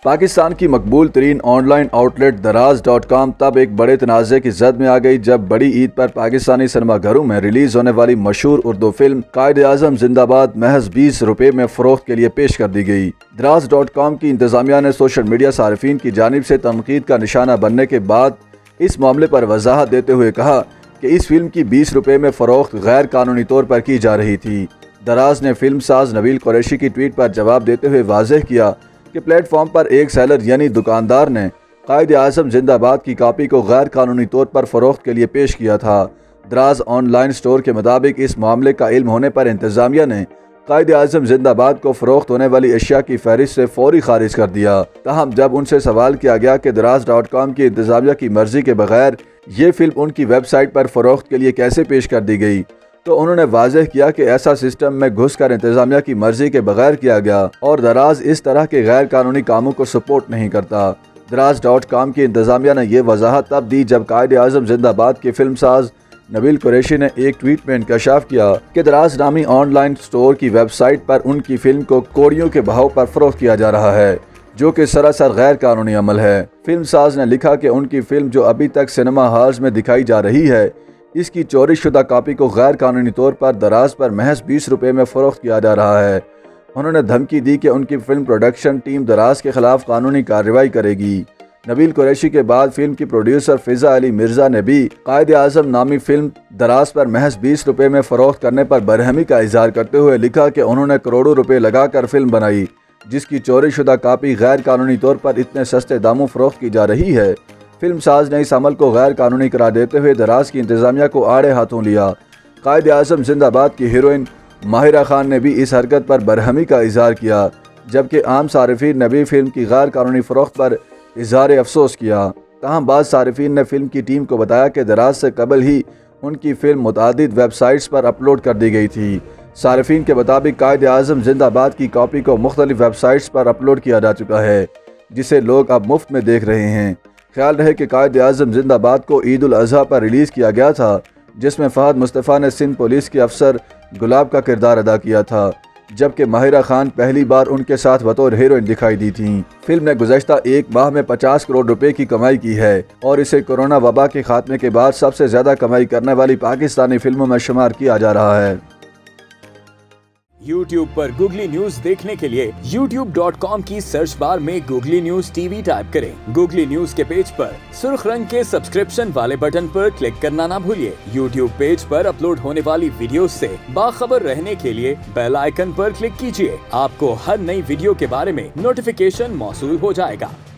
पाकिस्तान की मकबूल तरीन online outlet दराज.com तब एक बड़े तनाज़े की जद में आ गई जब बड़ी ईद पर पाकिस्तानी सिनेमाघरों में रिलीज होने वाली मशहूर उर्दू फिल्म कायद-ए-आज़म जिंदाबाद महज 20 रुपए में फरोख्त के लिए पेश कर दी गई। दराज.com की इंतजामिया ने सोशल मीडिया सारिफीन की जानिब से तनकीद का निशाना बनने के बाद इस मामले पर वजाहत देते हुए कहा कि इस फिल्म की 20 रुपए में फरोख्त गैर कानूनी तौर पर की जा रही थी। दराज ने फिल्म साज नबील कुरैशी की ट्वीट पर जवाब देते हुए वाज़ेह किया कि प्लेटफॉर्म पर एक सेलर यानी दुकानदार ने कायद-ए-आज़म जिंदाबाद की कापी को गैर कानूनी तौर पर फरोख्त के लिए पेश किया था। दराज ऑनलाइन स्टोर के मुताबिक इस मामले का इल्म होने पर इंतजामिया ने कायद-ए-आज़म जिंदाबाद को फरोख्त होने वाली अशिया की फहरिस्त से फौरी खारिज कर दिया। ताहम जब उनसे सवाल किया गया कि दराज.com की इंतजामिया की मर्जी के बगैर ये फिल्म उनकी वेबसाइट पर फरोख्त के लिए कैसे पेश कर दी गई, तो उन्होंने वाज़ेह किया कि ऐसा सिस्टम में घुसकर इंतजामिया की मर्जी के बगैर किया गया और दराज इस तरह के गैर कानूनी कामों को सपोर्ट नहीं करता। दराज.com की इंतजामिया ने यह वजाहत तब दी जब कायद-ए-आज़म जिंदाबाद के फिल्म साज नबील कुरैशी ने एक ट्वीट में इंकशाफ किया कि दराज नामी ऑनलाइन स्टोर की वेबसाइट पर उनकी फिल्म को कौड़ियों के भाव पर फरोख्त किया जा रहा है, जो कि सरासर गैर कानूनी अमल है। फिल्म साज ने लिखा कि उनकी फिल्म जो अभी तक सिनेमा हॉल्स में दिखाई जा रही है, इसकी चोरी शुदा कापी को गैर कानूनी तौर पर दराज पर महज 20 रुपए में फरोख्त किया जा रहा है। उन्होंने धमकी दी कि उनकी फिल्म प्रोडक्शन टीम दराज के खिलाफ कानूनी कार्रवाई करेगी। नबील कुरैशी के बाद फिल्म की प्रोड्यूसर फिजा अली मिर्जा ने भी कायद-ए-आज़म नामी फिल्म दराज पर महज 20 रुपए में फरोख्त करने पर बरहमी का इजहार करते हुए लिखा कि उन्होंने करोड़ों रुपए लगाकर फिल्म बनाई, जिसकी चोरी शुदा कापी गैर कानूनी तौर पर इतने सस्ते दामों फरोख्त की जा रही है। फिल्म साज ने इस अमल को गैर कानूनी करार देते हुए दराज की इंतजामिया को आड़े हाथों लिया। कायद-ए-आज़म जिंदाबाद की हीरोइन माहिरा खान ने भी इस हरकत पर बरहमी का इजहार किया, जबकि आम सारिफीन ने भी फिल्म की गैर कानूनी फरोख्त पर इजहार अफसोस किया। तहम बाद सारिफीन ने फिल्म की टीम को बताया कि दराज से कबल ही उनकी फिल्म मुतादिद वेबसाइट्स पर अपलोड कर दी गई थी। सारिफीन के मुताबिक कायद-ए-आज़म जिंदाबाद की कॉपी को मुख्तलिफ वेबसाइट्स पर अपलोड किया जा चुका है, जिसे लोग अब मुफ्त में देख रहे हैं। ख्याल रहे कि कायद-ए-आज़म जिंदाबाद को ईद उल अज़हा पर रिलीज़ किया गया था, जिसमें फ़हद मुस्तफ़ा ने सिंध पुलिस के अफसर गुलाब का किरदार अदा किया था, जबकि माहिरा खान पहली बार उनके साथ बतौर हीरोइन दिखाई दी थी। फिल्म ने गुज़श्ता एक माह में 50 करोड़ रुपए की कमाई की है और इसे कोरोना वबा के खात्मे के बाद सबसे ज़्यादा कमाई करने वाली पाकिस्तानी फिल्मों में शुमार किया जा रहा है। YouTube पर गूगली न्यूज देखने के लिए youtube.com की सर्च बार में गूगली न्यूज टीवी टाइप करें। गूगली न्यूज के पेज पर सुर्ख रंग के सब्सक्रिप्शन वाले बटन पर क्लिक करना ना भूलिए। YouTube पेज पर अपलोड होने वाली वीडियोस से बाखबर रहने के लिए बेल आइकन पर क्लिक कीजिए। आपको हर नई वीडियो के बारे में नोटिफिकेशन मौसूल हो जाएगा।